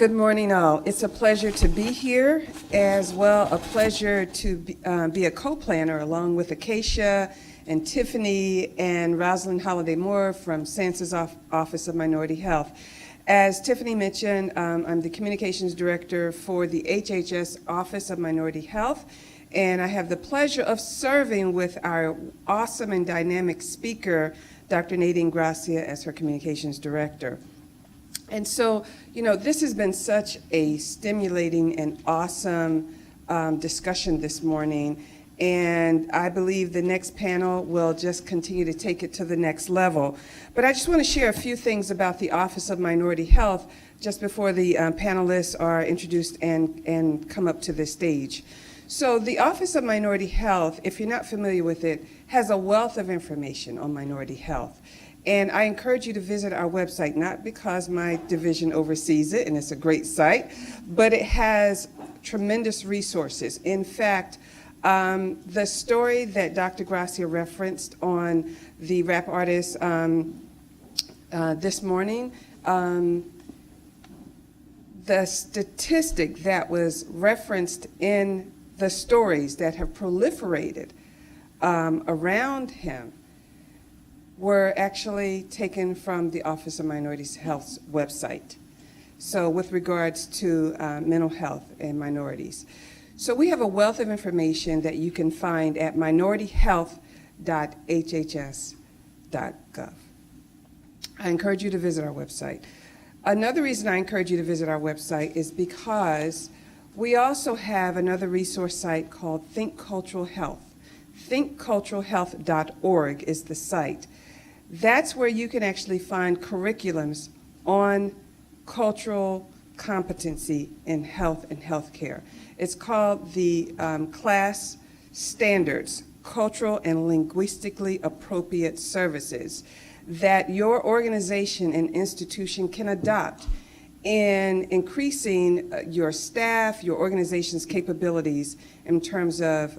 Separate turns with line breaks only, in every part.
Good morning, all. It's a pleasure to be here, as well a pleasure to be a co-planner along with Acacia and Tiffany and Rosalind Holliday Moore from SANSA's Office of Minority Health. As Tiffany mentioned, I'm the Communications Director for the HHS Office of Minority Health, and I have the pleasure of serving with our awesome and dynamic speaker, Dr. Nadine Gracia, as her Communications Director. And so, this has been such a stimulating and awesome discussion this morning, and I believe the next panel will just continue to take it to the next level. But I just want to share a few things about the Office of Minority Health just before the panelists are introduced and come up to the stage. So the Office of Minority Health, if you're not familiar with it, has a wealth of information on minority health. And I encourage you to visit our website, not because my division oversees it, and it's a great site, but it has tremendous resources. In fact, the story that Dr. Gracia referenced on the rap artist this morning, the statistic that was referenced in the stories that have proliferated around him were actually taken from the Office of Minority Health's website. So with regards to mental health and minorities. So we have a wealth of information that you can find at minorityhealth.hhs.gov. I encourage you to visit our website. Another reason I encourage you to visit our website is because we also have another resource site called Think Cultural Health. thinkculturalhealth.org is the site. That's where you can actually find curriculums on cultural competency in health and healthcare. It's called the Class Standards, Cultural and Linguistically Appropriate Services, that your organization and institution can adopt in increasing your staff, your organization's capabilities in terms of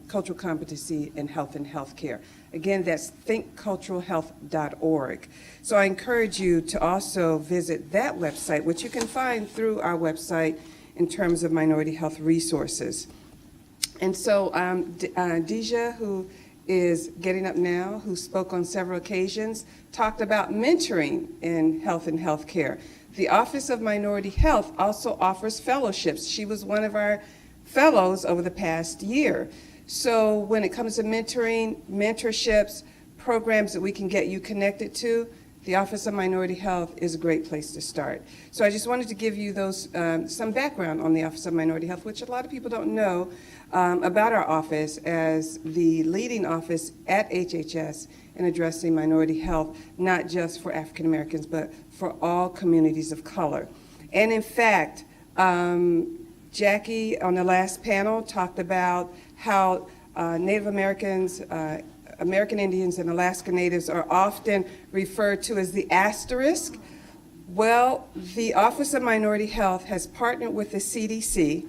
cultural competency in health and healthcare. Again, that's thinkculturalhealth.org. So I encourage you to also visit that website, which you can find through our website in terms of minority health resources. And so Deja, who is getting up now, who spoke on several occasions, talked about mentoring in health and healthcare. The Office of Minority Health also offers fellowships. She was one of our fellows over the past year. So when it comes to mentoring, mentorships, programs that we can get you connected to, the Office of Minority Health is a great place to start. So I just wanted to give you those some background on the Office of Minority Health, which a lot of people don't know about our office as the leading office at HHS in addressing minority health, not just for African Americans, but for all communities of color. And in fact, Jackie on the last panel talked about how Native Americans, American Indians, and Alaska Natives are often referred to as the asterisk. Well, the Office of Minority Health has partnered with the CDC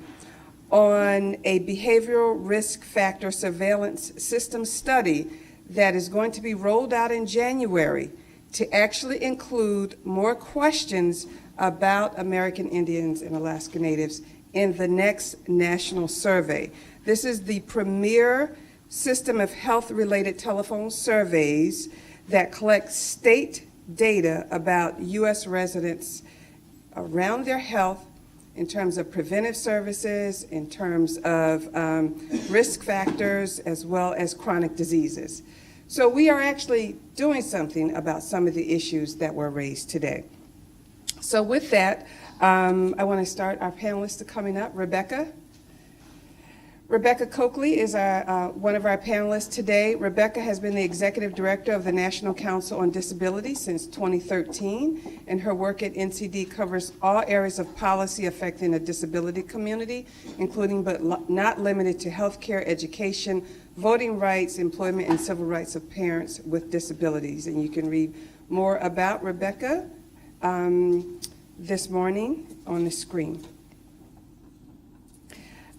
on a behavioral risk factor surveillance system study that is going to be rolled out in January to actually include more questions about American Indians and Alaska Natives in the next national survey. This is the premier system of health-related telephone surveys that collects state data about U.S. residents around their health in terms of preventive services, in terms of risk factors, as well as chronic diseases. So we are actually doing something about some of the issues that were raised today. So with that, I want to start our panelists coming up. Rebecca Coakley is one of our panelists today. Rebecca has been the Executive Director of the National Council on Disability since 2013, and her work at NCD covers all areas of policy affecting the disability community, including but not limited to healthcare, education, voting rights, employment, and civil rights of parents with disabilities. And you can read more about Rebecca this morning on the screen.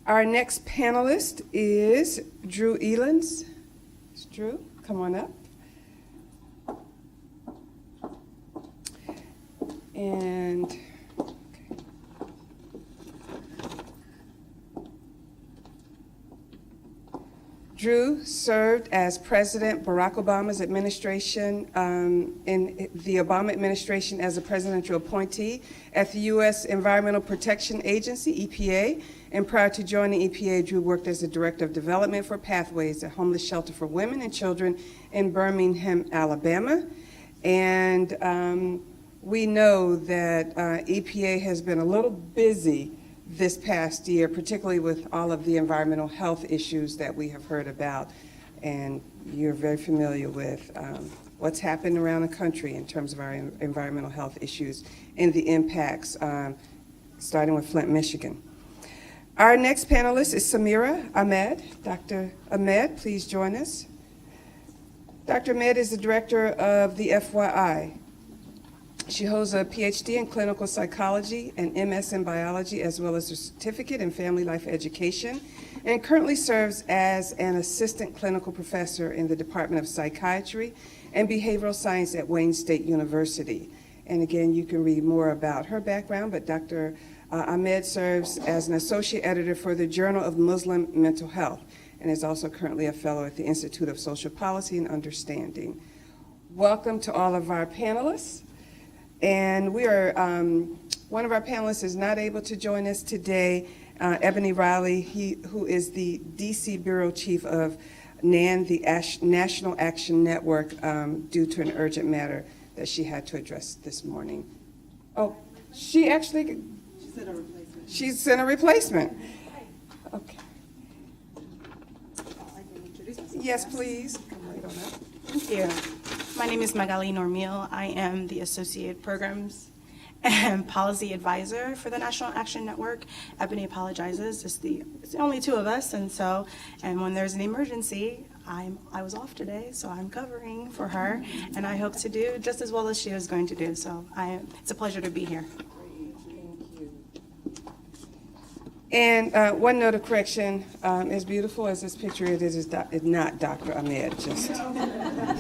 Our next panelist is Drew Elens. Drew, come on up. And, okay. Drew served as President Barack Obama's administration, in the Obama administration as a presidential appointee at the U.S. Environmental Protection Agency, EPA. And prior to joining EPA, Drew worked as the Director of Development for Pathways, a homeless shelter for women and children in Birmingham, Alabama. And we know that EPA has been a little busy this past year, particularly with all of the environmental health issues that we have heard about. And you're very familiar with what's happened around the country in terms of our environmental health issues and the impacts, starting with Flint, Michigan. Our next panelist is Samira Ahmed. Dr. Ahmed, please join us. Dr. Ahmed is the director of the FYI. She holds a PhD in clinical psychology and MS in biology, as well as a certificate in family life education, and currently serves as an assistant clinical professor in the Department of Psychiatry and Behavioral Science at Wayne State University. And again, you can read more about her background, but Dr. Ahmed serves as an associate editor for the Journal of Muslim Mental Health and is also currently a fellow at the Institute of Social Policy and Understanding. Welcome to all of our panelists. And we are, one of our panelists is not able to join us today, Ebony Riley, who is the DC Bureau Chief of NAN, the National Action Network, due to an urgent matter that she had to address this morning. Oh, she actually? She sent a replacement. She sent a replacement. Okay. Yes, please. Come right on up.
Thank you. My name is Magali Normil. I am the Associate Programs and Policy Advisor for the National Action Network. Ebony apologizes. It's the only two of us, and when there's an emergency, I was off today, so I'm covering for her, and I hope to do just as well as she is going to do. So it's a pleasure to be here.
And one note of correction, as beautiful as this picture is not Dr. Ahmed, just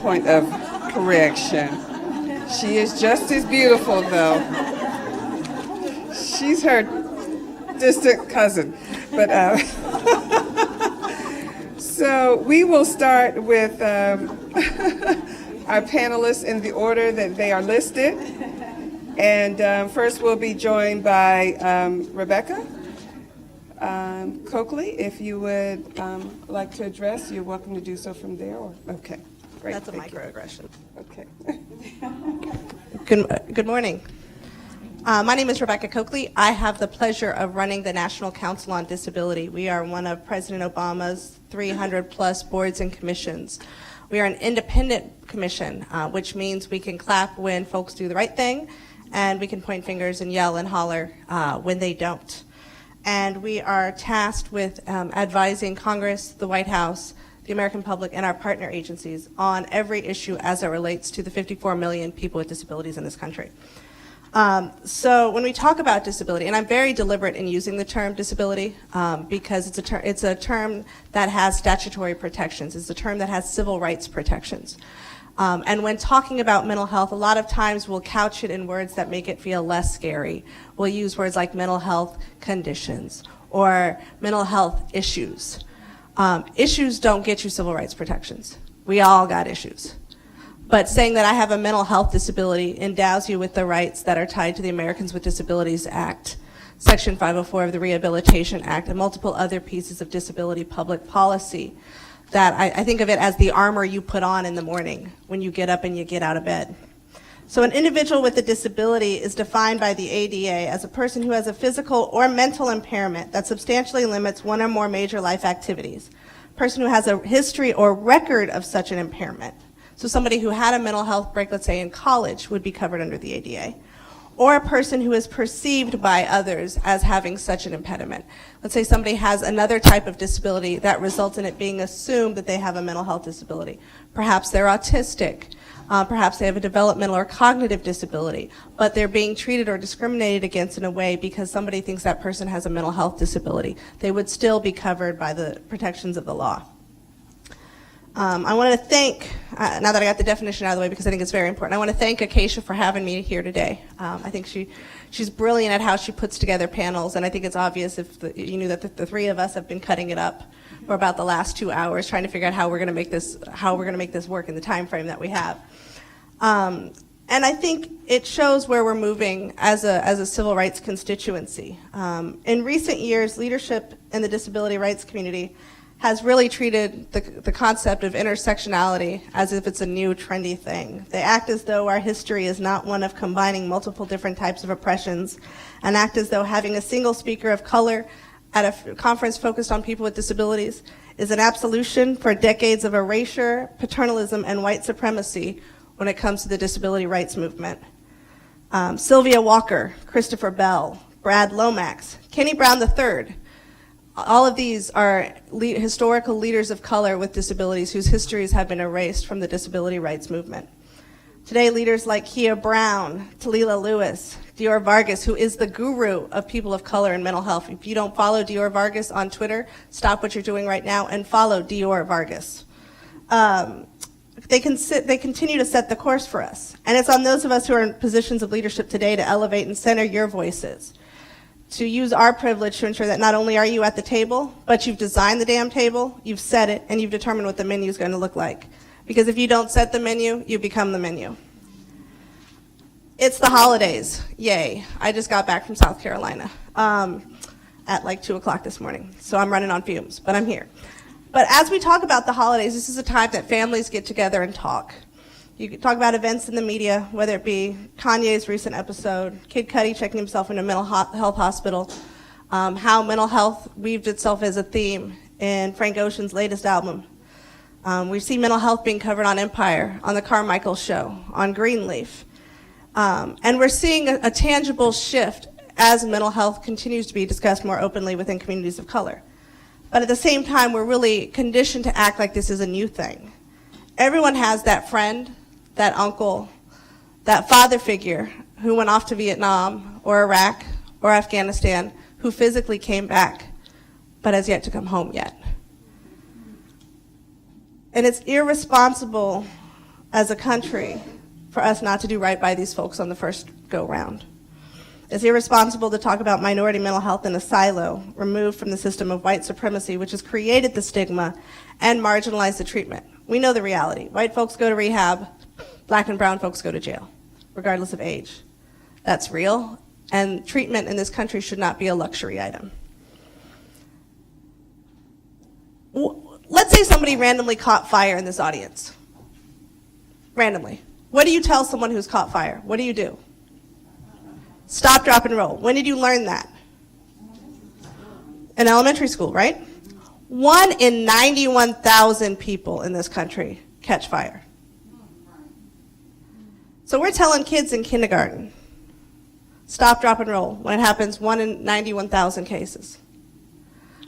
point of correction. She is just as beautiful, though. She's her distant cousin. But so we will start with our panelists in the order that they are listed. And first we'll be joined by Rebecca Coakley. If you would like to address, you're welcome to do so from there. Okay, great.
That's a microaggression.
Okay.
Good morning. My name is Rebecca Coakley. I have the pleasure of running the National Council on Disability. We are one of President Obama's 300-plus boards and commissions. We are an independent commission, which means we can clap when folks do the right thing, and we can point fingers and yell and holler when they don't. And we are tasked with advising Congress, the White House, the American public, and our partner agencies on every issue as it relates to the 54 million people with disabilities in this country. So when we talk about disability, and I'm very deliberate in using the term disability because it's a term that has statutory protections. It's a term that has civil rights protections. And when talking about mental health, a lot of times we'll couch it in words that make it feel less scary. We'll use words like mental health conditions or mental health issues. Issues don't get you civil rights protections. We all got issues. But saying that I have a mental health disability endows you with the rights that are tied to the Americans with Disabilities Act, Section 504 of the Rehabilitation Act, and multiple other pieces of disability public policy that I think of it as the armor you put on in the morning when you get up and you get out of bed. So an individual with a disability is defined by the ADA as a person who has a physical or mental impairment that substantially limits one or more major life activities. A person who has a history or record of such an impairment. So somebody who had a mental health break, let's say in college, would be covered under the ADA. Or a person who is perceived by others as having such an impediment. Let's say somebody has another type of disability that results in it being assumed that they have a mental health disability. Perhaps they're autistic. Perhaps they have a developmental or cognitive disability, but they're being treated or discriminated against in a way because somebody thinks that person has a mental health disability. They would still be covered by the protections of the law. I want to thank, now that I got the definition out of the way because I think it's very important, I want to thank Acacia for having me here today. I think she's brilliant at how she puts together panels, and I think it's obvious if you knew that the three of us have been cutting it up for about the last 2 hours trying to figure out how we're going to make this work in the time frame that we have. And I think it shows where we're moving as a civil rights constituency. In recent years, leadership in the disability rights community has really treated the concept of intersectionality as if it's a new trendy thing. They act as though our history is not one of combining multiple different types of oppressions, and act as though having a single speaker of color at a conference focused on people with disabilities is an absolution for decades of erasure, paternalism, and white supremacy when it comes to the disability rights movement. Sylvia Walker, Christopher Bell, Brad Lomax, Kenny Brown III, all of these are historical leaders of color with disabilities whose histories have been erased from the disability rights movement. Today, leaders like Kia Brown, Talila Lewis, Dior Vargas, who is the guru of people of color and mental health. If you don't follow Dior Vargas on Twitter, stop what you're doing right now and follow Dior Vargas. They continue to set the course for us. And it's on those of us who are in positions of leadership today to elevate and center your voices, to use our privilege to ensure that not only are you at the table, but you've designed the damn table, you've set it, and you've determined what the menu is going to look like. Because if you don't set the menu, you become the menu. It's the holidays. Yay. I just got back from South Carolina at like 2 o'clock this morning. So I'm running on fumes, but I'm here. But as we talk about the holidays, this is a time that families get together and talk. You can talk about events in the media, whether it be Kanye's recent episode, Kid Cudi checking himself in a mental health hospital, how mental health weaved itself as a theme in Frank Ocean's latest album. We see mental health being covered on Empire, on The Carmichael Show, on Greenleaf. And we're seeing a tangible shift as mental health continues to be discussed more openly within communities of color. But at the same time, we're really conditioned to act like this is a new thing. Everyone has that friend, that uncle, that father figure who went off to Vietnam or Iraq or Afghanistan, who physically came back, but has yet to come home yet. And it's irresponsible as a country for us not to do right by these folks on the first go-round. It's irresponsible to talk about minority mental health in a silo, removed from the system of white supremacy, which has created the stigma and marginalized the treatment. We know the reality. White folks go to rehab, black and brown folks go to jail, regardless of age. That's real, and treatment in this country should not be a luxury item. Let's say somebody randomly caught fire in this audience. Randomly. What do you tell someone who's caught fire? What do you do? Stop, drop, and roll. When did you learn that? In elementary school, right? 1 in 91,000 people in this country catch fire. So we're telling kids in kindergarten, stop, drop, and roll, when it happens 1 in 91,000 cases.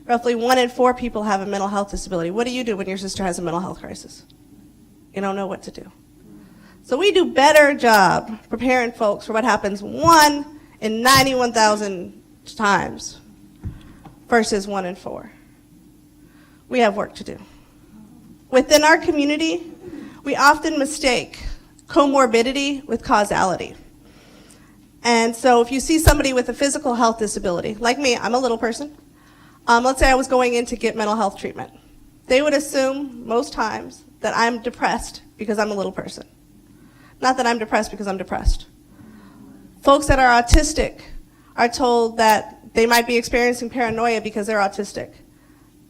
Roughly 1 in 4 people have a mental health disability. What do you do when your sister has a mental health crisis? You don't know what to do. So we do better job preparing folks for what happens 1 in 91,000 times versus 1 in 4. We have work to do. Within our community, we often mistake comorbidity with causality. And so if you see somebody with a physical health disability, like me, I'm a little person. Let's say I was going in to get mental health treatment. They would assume most times that I'm depressed because I'm a little person. Not that I'm depressed because I'm depressed. Folks that are autistic are told that they might be experiencing paranoia because they're autistic,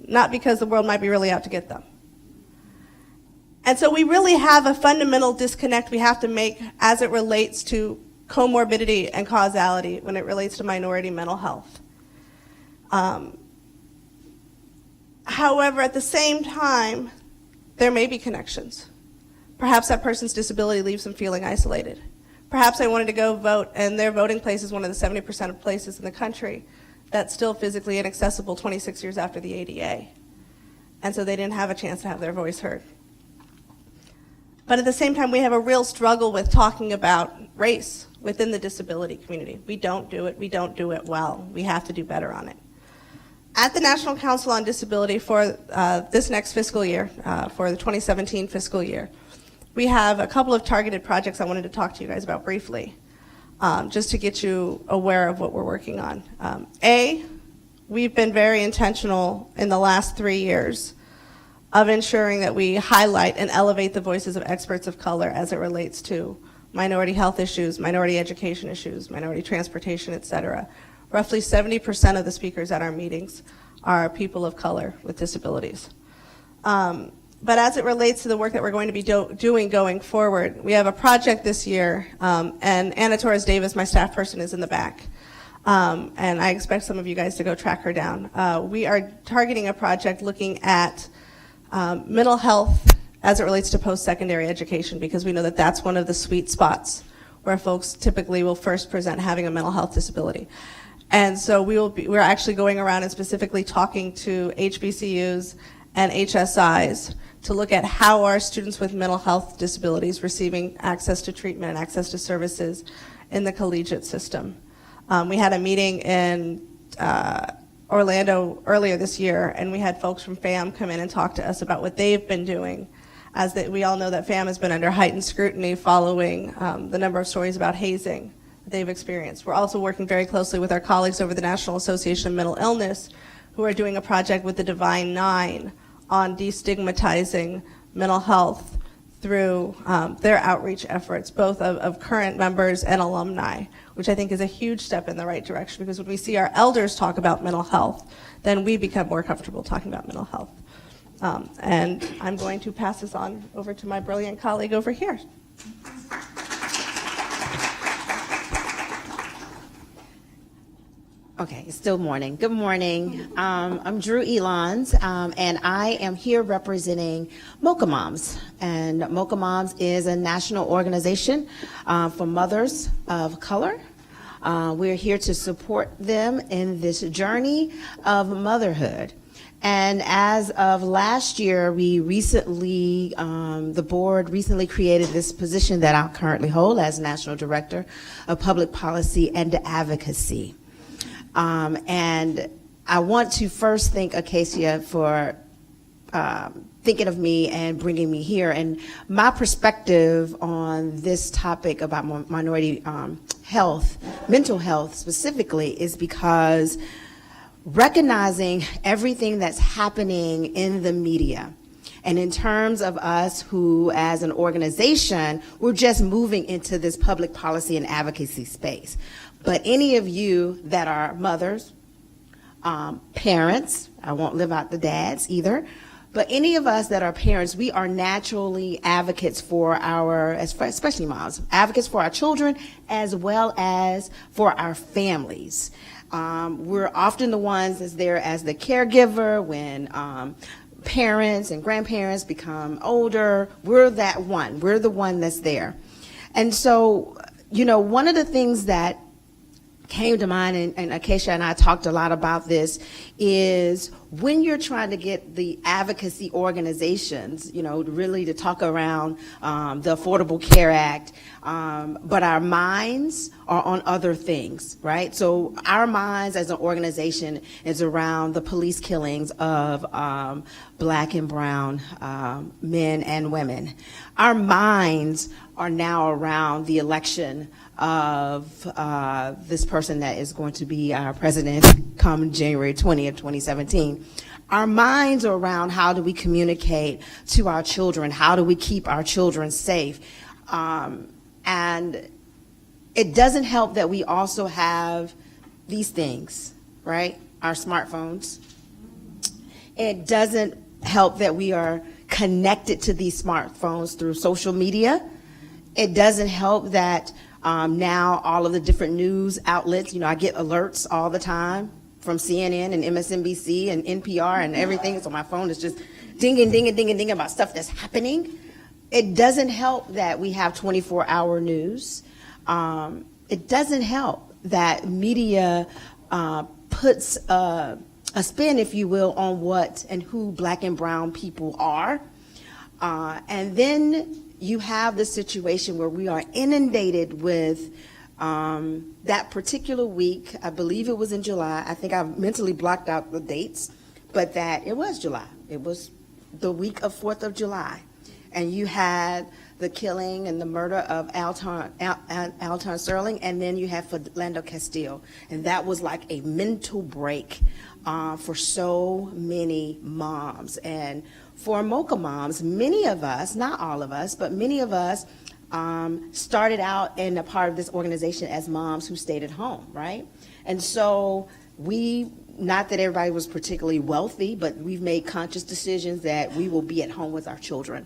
not because the world might be really out to get them. And so we really have a fundamental disconnect we have to make as it relates to comorbidity and causality when it relates to minority mental health. However, at the same time, there may be connections. Perhaps that person's disability leaves them feeling isolated. Perhaps they wanted to go vote, and their voting place is one of the 70% of places in the country that's still physically inaccessible 26 years after the ADA. And so they didn't have a chance to have their voice heard. But at the same time, we have a real struggle with talking about race within the disability community. We don't do it. We don't do it well. We have to do better on it. At the National Council on Disability for this next fiscal year, for the 2017 fiscal year, we have a couple of targeted projects I wanted to talk to you guys about briefly, just to get you aware of what we're working on. we've been very intentional in the last 3 years of ensuring that we highlight and elevate the voices of experts of color as it relates to minority health issues, minority education issues, minority transportation, et cetera. Roughly 70% of the speakers at our meetings are people of color with disabilities. But as it relates to the work that we're going to be doing going forward, we have a project this year, and Anna Torres Davis, my staff person, is in the back. And I expect some of you guys to go track her down. We are targeting a project looking at mental health as it relates to post-secondary education, because we know that that's one of the sweet spots where folks typically will first present having a mental health disability. And so we're actually going around and specifically talking to HBCUs and HSIs to look at how are students with mental health disabilities receiving access to treatment and access to services in the collegiate system. We had a meeting in Orlando earlier this year, and we had folks from FAM come in and talk to us about what they've been doing, as that we all know that FAM has been under heightened scrutiny following the number of stories about hazing that they've experienced. We're also working very closely with our colleagues over the National Association of Mental Illness, who are doing a project with the Divine Nine on destigmatizing mental health through their outreach efforts, both of current members and alumni, which I think is a huge step in the right direction, because when we see our elders talk about mental health, then we become more comfortable talking about mental health. And I'm going to pass this on over to my brilliant colleague over here.
Okay, it's still morning. Good morning. I'm Drew Elons, and I am here representing Mocha Moms. And Mocha Moms is a national organization for mothers of color. We're here to support them in this journey of motherhood. And as of last year, we recently, the board recently created this position that I currently hold as National Director of Public Policy and Advocacy. And I want to first thank Acacia for thinking of me and bringing me here. And my perspective on this topic about minority health, mental health specifically, is because recognizing everything that's happening in the media, and in terms of us who, as an organization, we're just moving into this public policy and advocacy space. But any of you that are mothers, parents, I won't live out the dads either, but any of us that are parents, we are naturally advocates for our, especially moms, advocates for our children as well as for our families. We're often the ones that's there as the caregiver when parents and grandparents become older. We're that one. We're the one that's there. And so, you know, one of the things that came to mind, and Acacia and I talked a lot about this, is when you're trying to get the advocacy organizations, you know, really to talk around the Affordable Care Act, but our minds are on other things, right? So our minds as an organization is around the police killings of Black and brown men and women. Our minds are now around the election of this person that is going to be our president come January 20th, 2017. Our minds are around how do we communicate to our children, how do we keep our children safe. And it doesn't help that we also have these things, right? Our smartphones. It doesn't help that we are connected to these smartphones through social media. It doesn't help that now all of the different news outlets, you know, I get alerts all the time from CNN and MSNBC and NPR and everything. So my phone is just dinging, dinging, dinging, dinging about stuff that's happening. It doesn't help that we have 24-hour news. It doesn't help that media puts a spin, if you will, on what and who Black and brown people are. And then you have the situation where we are inundated with that particular week. I believe it was in July. I think I've mentally blocked out the dates, but that it was July. It was the week of 4th of July. And you had the killing and the murder of Alton Sterling, and then you have Philando Castile. And that was like a mental break for so many moms. And for MOCA moms, many of us, not all of us, but many of us started out in a part of this organization as moms who stayed at home, right? And so not that everybody was particularly wealthy, but we've made conscious decisions that we will be at home with our children,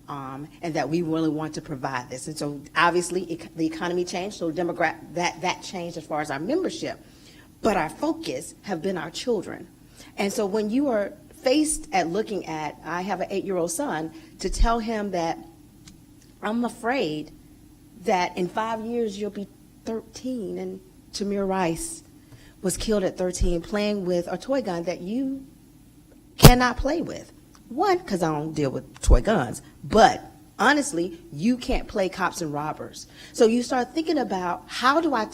and that we really want to provide this. And so obviously the economy changed, so that changed as far as our membership. But our focus have been our children. And so when you are faced at looking at, I have an 8-year-old son, to tell him that I'm afraid that in 5 years you'll be 13, and Tamir Rice was killed at 13 playing with a toy gun that you cannot play with. One, because I don't deal with toy guns, but honestly, you can't play cops and robbers. So you start thinking about, how do I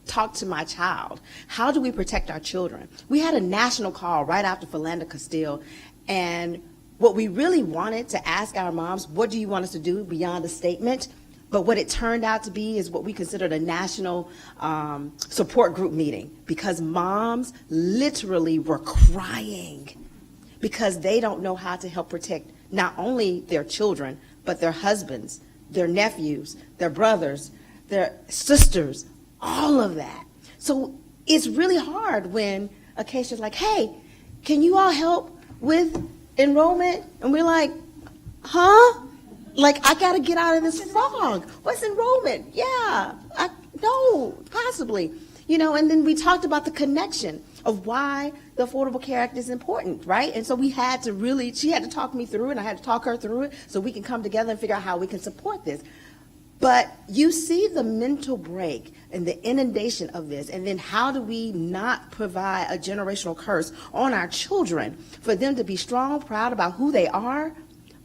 talk to my child? How do we protect our children? We had a national call right after Philando Castile, and what we really wanted to ask our moms, what do you want us to do beyond a statement? But what it turned out to be is what we considered a national support group meeting, because moms literally were crying because they don't know how to help protect not only their children, but their husbands, their nephews, their brothers, their sisters, all of that. So it's really hard when Acacia's like, hey, can you all help with enrollment? And we're like, huh? Like, I got to get out of this fog. What's enrollment? Yeah, no, possibly. You know, and then we talked about the connection of why the Affordable Care Act is important, right? And so she had to talk me through it, and I had to talk her through it so we can come together and figure out how we can support this. But you see the mental break and the inundation of this, and then how do we not provide a generational curse on our children for them to be strong, proud about who they are,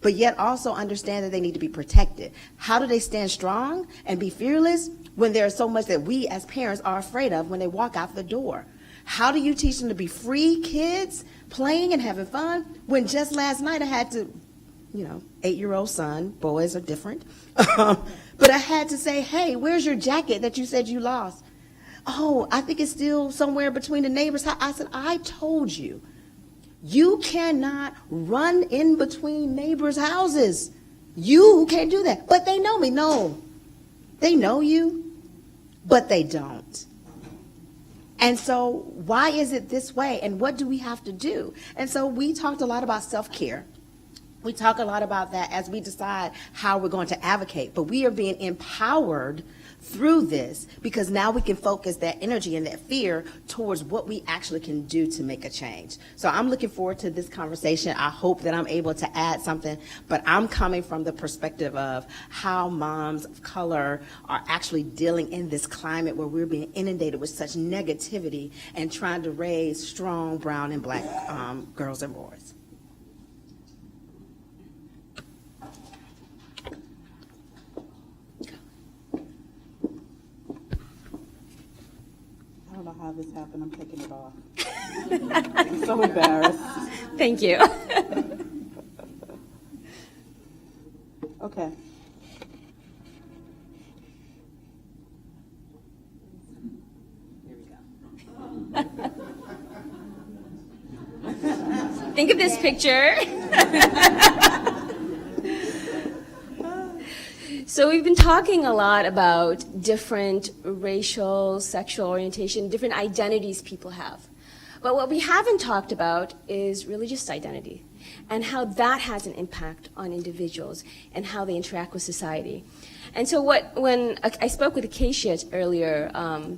but yet also understand that they need to be protected? How do they stand strong and be fearless when there's so much that we as parents are afraid of when they walk out the door? How do you teach them to be free kids, playing and having fun, when just last night I had to, 8-year-old son, boys are different, but I had to say, hey, where's your jacket that you said you lost? Oh, I think it's still somewhere between the neighbors' house. I said, I told you. You cannot run in between neighbors' houses. You can't do that. But they know me. No, they know you, but they don't. And so why is it this way? And what do we have to do? And so we talked a lot about self-care. We talk a lot about that as we decide how we're going to advocate. But we are being empowered through this, because now we can focus that energy and that fear towards what we actually can do to make a change. So I'm looking forward to this conversation. I hope that I'm able to add something, but I'm coming from the perspective of how moms of color are actually dealing in this climate where we're being inundated with such negativity and trying to raise strong brown and black girls and boys.
I don't know how this happened. I'm taking it off. I'm so embarrassed.
Thank you.
Okay.
Think of this picture. So we've been talking a lot about different racial, sexual orientation, different identities people have. But what we haven't talked about is religious identity and how that has an impact on individuals and how they interact with society. And so when I spoke with Acacia earlier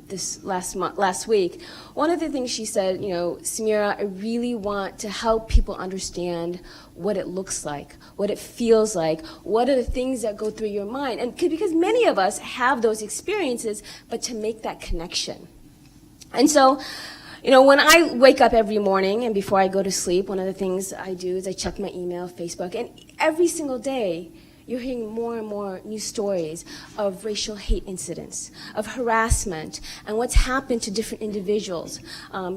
this last week, one of the things she said, Samira, I really want to help people understand what it looks like, what it feels like, what are the things that go through your mind. And because many of us have those experiences, but to make that connection. And so, when I wake up every morning and before I go to sleep, one of the things I do is I check my email, Facebook, and every single day, you're hearing more and more new stories of racial hate incidents, of harassment, and what's happened to different individuals,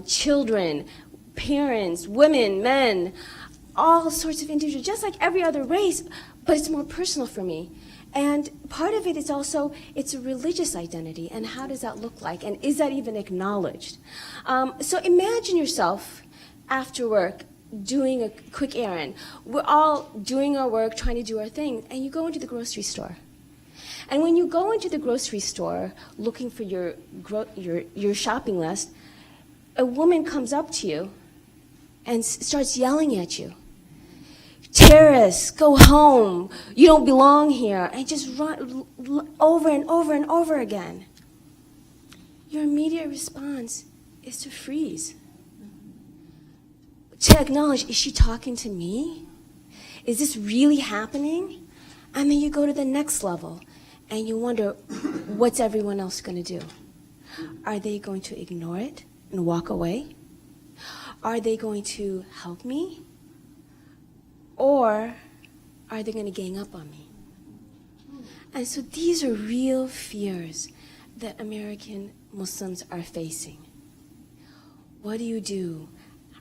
children, parents, women, men, all sorts of individuals, just like every other race, but it's more personal for me. And part of it is also, it's a religious identity, and how does that look like, and is that even acknowledged? So imagine yourself after work doing a quick errand. We're all doing our work, trying to do our thing, and you go into the grocery store. And when you go into the grocery store looking for your shopping list, a woman comes up to you and starts yelling at you. Terrorists, go home. You don't belong here. And just run over and over and over again. Your immediate response is to freeze. To acknowledge, is she talking to me? Is this really happening? And then you go to the next level and you wonder, what's everyone else going to do? Are they going to ignore it and walk away? Are they going to help me? Or are they going to gang up on me? And so these are real fears that American Muslims are facing. What do you do?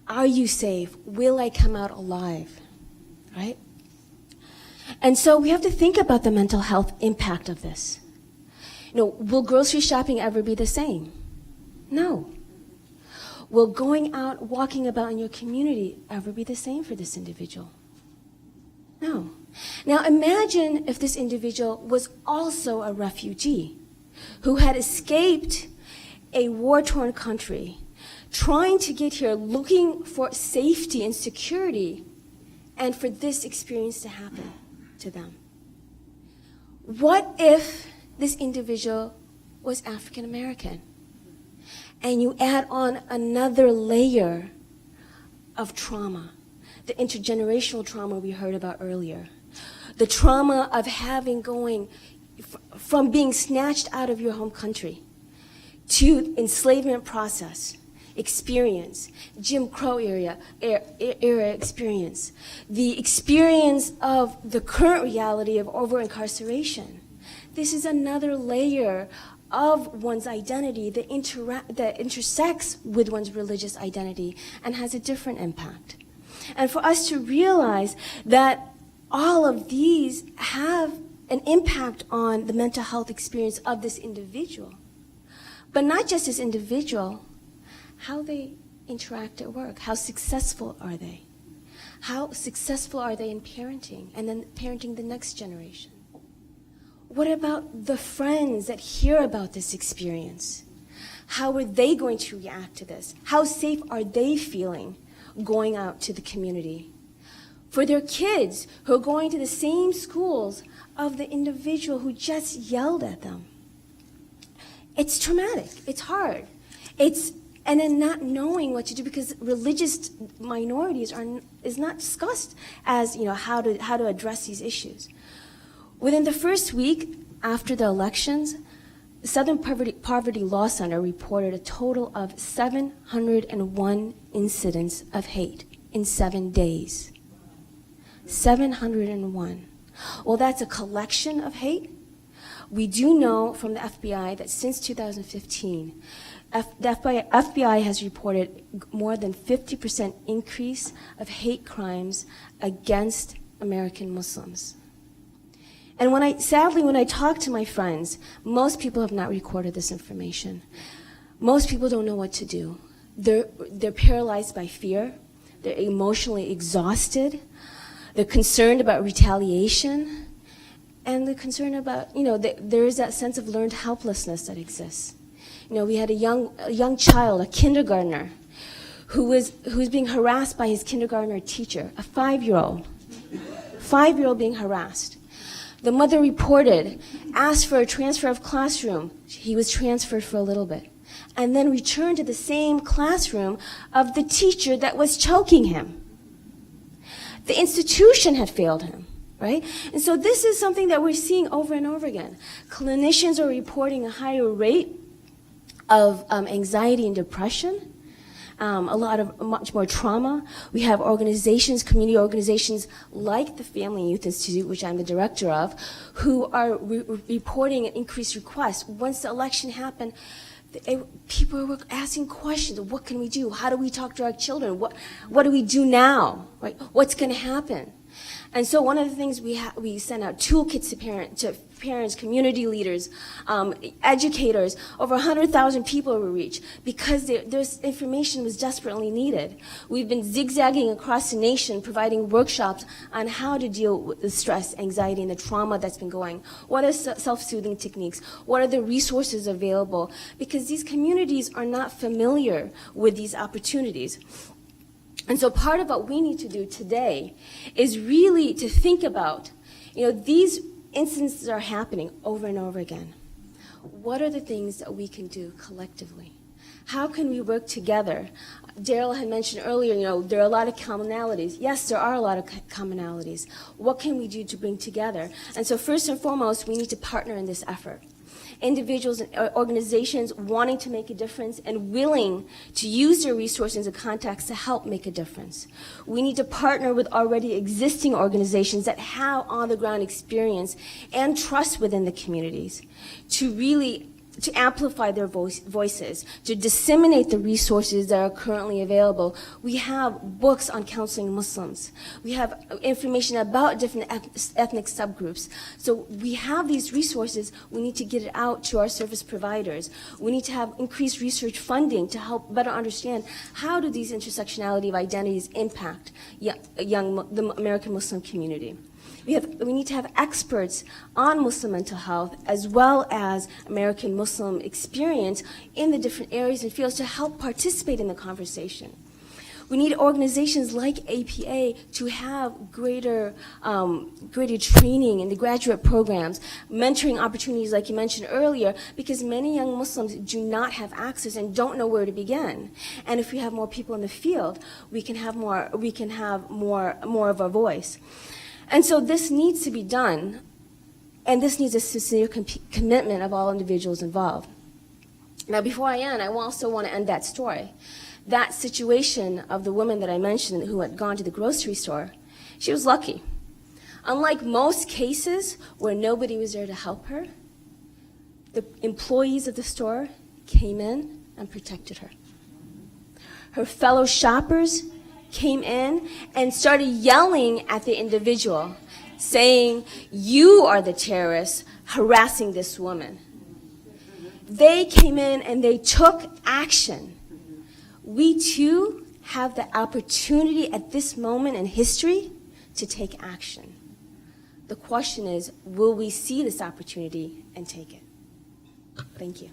Are you safe? Will I come out alive? Right? And so we have to think about the mental health impact of this. Will grocery shopping ever be the same? No. Will going out, walking about in your community ever be the same for this individual? No. Now imagine if this individual was also a refugee who had escaped a war-torn country, trying to get here, looking for safety and security, and for this experience to happen to them. What if this individual was African American? And you add on another layer of trauma, the intergenerational trauma we heard about earlier, the trauma of from being snatched out of your home country to enslavement process, experience, Jim Crow era experience, the experience of the current reality of over-incarceration. This is another layer of one's identity that intersects with one's religious identity and has a different impact. And for us to realize that all of these have an impact on the mental health experience of this individual, but not just this individual, how they interact at work, how successful are they? How successful are they in parenting and then parenting the next generation? What about the friends that hear about this experience? How are they going to react to this? How safe are they feeling going out to the community? For their kids who are going to the same schools of the individual who just yelled at them. It's traumatic. It's hard. And then not knowing what to do, because religious minorities is not discussed as how to address these issues. Within the first week after the elections, the Southern Poverty Law Center reported a total of 701 incidents of hate in 7 days. 701. Well, that's a collection of hate. We do know from the FBI that since 2015, the FBI has reported more than 50% increase of hate crimes against American Muslims. And sadly, when I talk to my friends, most people have not recorded this information. Most people don't know what to do. They're paralyzed by fear. They're emotionally exhausted. They're concerned about retaliation. And they're concerned about, there is that sense of learned helplessness that exists. We had a young child, a kindergartner, who's being harassed by his kindergartner teacher, a 5-year-old. 5-year-old being harassed. The mother reported, asked for a transfer of classroom. He was transferred for a little bit. And then returned to the same classroom of the teacher that was choking him. The institution had failed him, right? And so this is something that we're seeing over and over again. Clinicians are reporting a higher rate of anxiety and depression, much more trauma. We have organizations, community organizations like the Family and Youth Institute, which I'm the director of, who are reporting an increased request. Once the election happened, people were asking questions. What can we do? How do we talk to our children? What do we do now? Right? What's going to happen? And so one of the things we send out toolkits to parents, community leaders, educators. Over 100,000 people were reached because this information was desperately needed. We've been zigzagging across the nation, providing workshops on how to deal with the stress, anxiety, and the trauma that's been going. What are self-soothing techniques? What are the resources available? Because these communities are not familiar with these opportunities. And so part of what we need to do today is really to think about, these instances are happening over and over again. What are the things that we can do collectively? How can we work together? Daryl had mentioned earlier, there are a lot of commonalities. Yes, there are a lot of commonalities. What can we do to bring together? And so first and foremost, we need to partner in this effort. Individuals and organizations wanting to make a difference and willing to use their resources and contacts to help make a difference. We need to partner with already existing organizations that have on-the-ground experience and trust within the communities to amplify their voices, to disseminate the resources that are currently available. We have books on counseling Muslims. We have information about different ethnic subgroups. So we have these resources. We need to get it out to our service providers. We need to have increased research funding to help better understand how do these intersectionality of identities impact the American Muslim community. We need to have experts on Muslim mental health as well as American Muslim experience in the different areas and fields to help participate in the conversation. We need organizations like APA to have greater training in the graduate programs, mentoring opportunities like you mentioned earlier, because many young Muslims do not have access and don't know where to begin. And if we have more people in the field, we can have more of a voice. And so this needs to be done, and this needs a sincere commitment of all individuals involved. Now, before I end, I also want to end that story. That situation of the woman that I mentioned who had gone to the grocery store, she was lucky. Unlike most cases where nobody was there to help her, the employees of the store came in and protected her. Her fellow shoppers came in and started yelling at the individual, saying, "You are the terrorist harassing this woman." They came in and they took action. We too have the opportunity at this moment in history to take action. The question is, will we see this opportunity and take it? Thank you.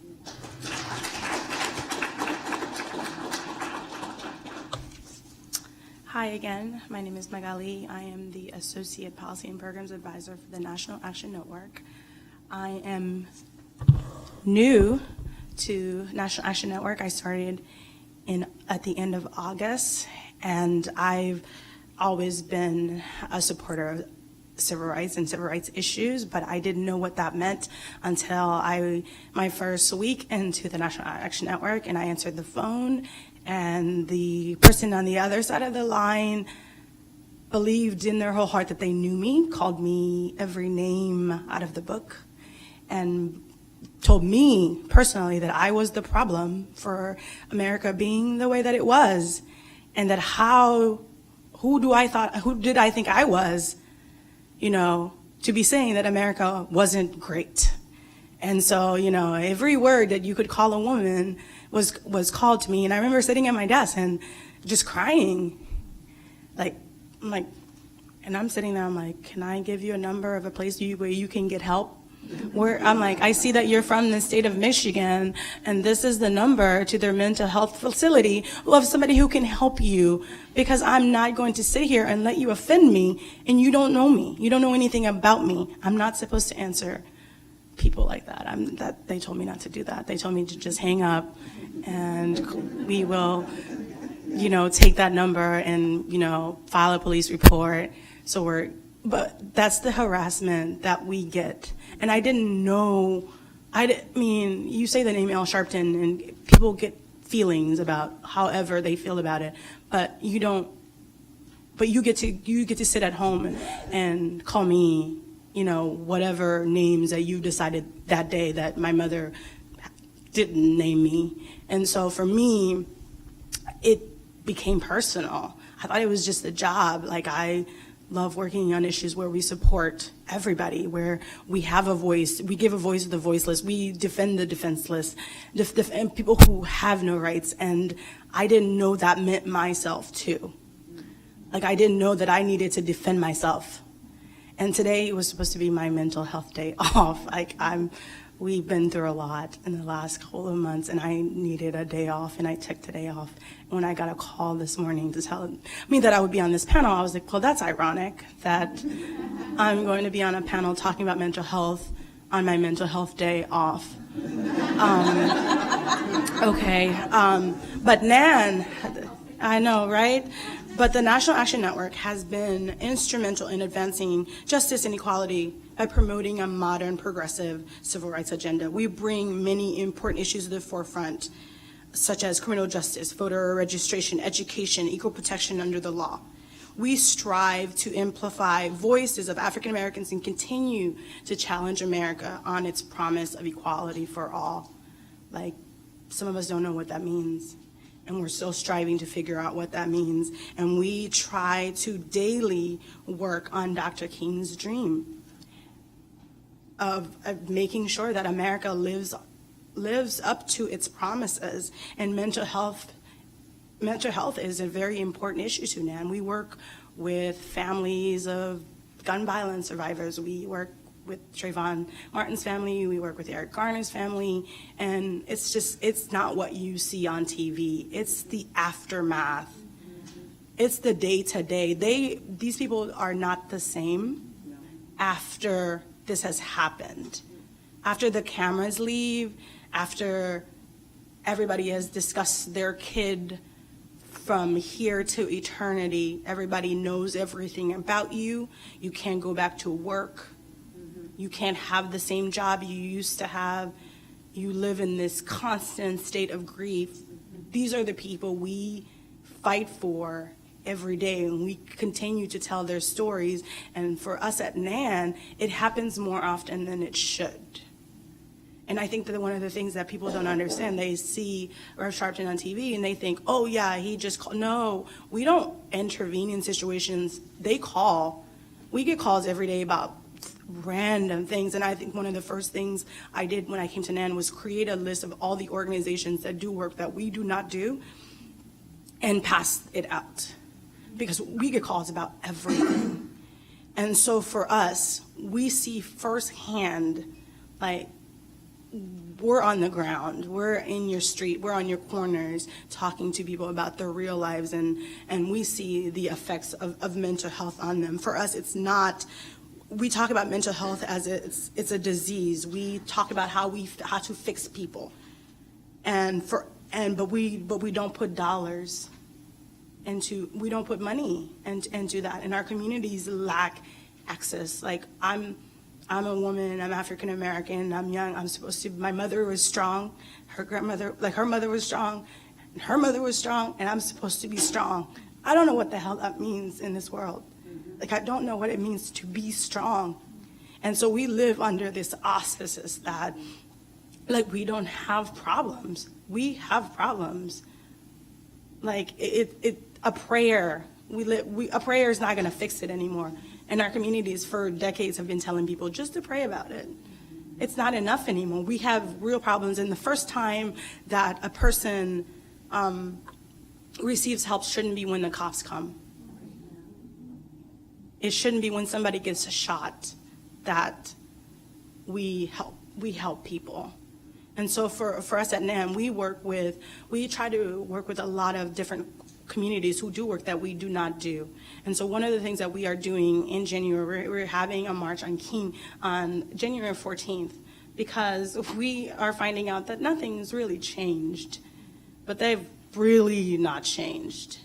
Hi again, my name is Magali. I am the Associate Policy and Programs Advisor for the National Action Network. I am new to National Action Network. I started at the end of August, and I've always been a supporter of civil rights and civil rights issues, but I didn't know what that meant until my first week into the National Action Network, and I answered the phone, and the person on the other side of the line believed in their whole heart that they knew me, called me every name out of the book, and told me personally that I was the problem for America being the way that it was, and that who did I think I was, to be saying that America wasn't great. And so, every word that you could call a woman was called to me. And I remember sitting at my desk and just crying. And I'm sitting there, I'm like, can I give you a number of a place where you can get help? I'm like, I see that you're from the state of Michigan, and this is the number to their mental health facility of somebody who can help you, because I'm not going to sit here and let you offend me, and you don't know me. You don't know anything about me. I'm not supposed to answer people like that. They told me not to do that. They told me to just hang up, and we will, take that number and, file a police report. But that's the harassment that we get. And I didn't know, you say the name Al Sharpton and people get feelings about however they feel about it, but you get to sit at home and call me, whatever names that you decided that day that my mother didn't name me. And so for me, it became personal. I thought it was just a job. love working on issues where we support everybody, where we have a voice, we give a voice to the voiceless, we defend the defenseless, defend people who have no rights. And I didn't know that meant myself too. Like, I didn't know that I needed to defend myself. And today was supposed to be my mental health day off. We've been through a lot in the last couple of months, and I needed a day off, and I took the day off. When I got a call this morning to tell me that I would be on this panel, I was like, well, that's ironic that I'm going to be on a panel talking about mental health on my mental health day off. But NAN, I know, right? But the National Action Network has been instrumental in advancing justice and equality by promoting a modern, progressive civil rights agenda. We bring many important issues to the forefront, such as criminal justice, voter registration, education, equal protection under the law. We strive to amplify voices of African Americans and continue to challenge America on its promise of equality for all. Like, some of us don't know what that means, and we're still striving to figure out what that means. And we try to daily work on Dr. King's dream of making sure that America lives up to its promises. And mental health is a very important issue to NAN. We work with families of gun violence survivors. We work with Trayvon Martin's family, we work with Eric Garner's family, and it's not what you see on TV. It's the aftermath. It's the day-to-day. These people are not the same after this has happened. After the cameras leave, after everybody has discussed their kid from here to eternity, everybody knows everything about you. You can't go back to work. You can't have the same job you used to have. You live in this constant state of grief. These are the people we fight for every day, and we continue to tell their stories. And for us at NAN, it happens more often than it should. And I think that one of the things that people don't understand, they see Rev Sharpton on TV and they think, oh yeah, he just called. No, we don't intervene in situations. They call. We get calls every day about random things. And I think one of the first things I did when I came to NAN was create a list of all the organizations that do work that we do not do and pass it out, because we get calls about everything. And so for us, we see firsthand, like, we're on the ground, we're in your street, we're on your corners talking to people about their real lives, and we see the effects of mental health on them. For us, it's not, we talk about mental health as it's a disease. We talk about how to fix people, but we don't put dollars into, we don't put money into that, and our communities lack access. Like, I'm a woman, I'm African American, I'm young, I'm supposed to, my mother was strong, her grandmother, like her mother was strong, and her mother was strong, and I'm supposed to be strong. I don't know what the hell that means in this world. Like, I don't know what it means to be strong. And so we live under this auspices that, like, we don't have problems. We have problems. Like, a prayer, a prayer is not gonna fix it anymore. And our communities for decades have been telling people just to pray about it. It's not enough anymore. We have real problems, and the first time that a person receives help shouldn't be when the cops come. It shouldn't be when somebody gets a shot that we help people. And so for us at NAM, we try to work with a lot of different communities who do work that we do not do. And so one of the things that we are doing in January, we're having a march on King on January 14th, because we are finding out that nothing's really changed, but they've really not changed.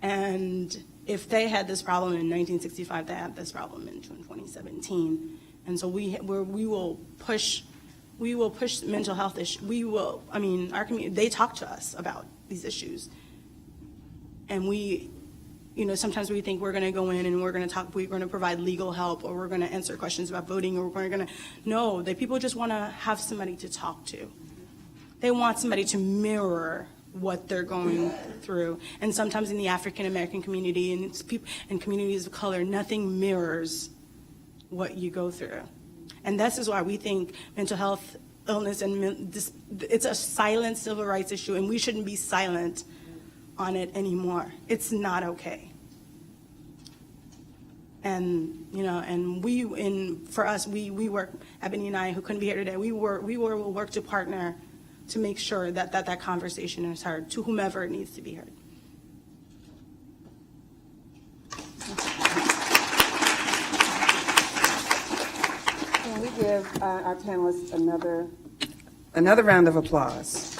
And if they had this problem in 1965, they have this problem in 2017. And so we will push mental health issues. Our community, they talk to us about these issues. And sometimes we think we're going to go in and we're going to provide legal help, or we're going to answer questions about voting, or no, the people just want to have somebody to talk to. They want somebody to mirror what they're going through. And sometimes in the African American community and communities of color, nothing mirrors what you go through. And this is why we think mental health, illness, and it's a silent civil rights issue, and we shouldn't be silent on it anymore. It's not okay. And, you know, and for us, we work, Ebony and I, who couldn't be here today, we will work to partner to make sure that conversation is heard to whomever it needs to be heard.
Can we give our panelists another round of applause?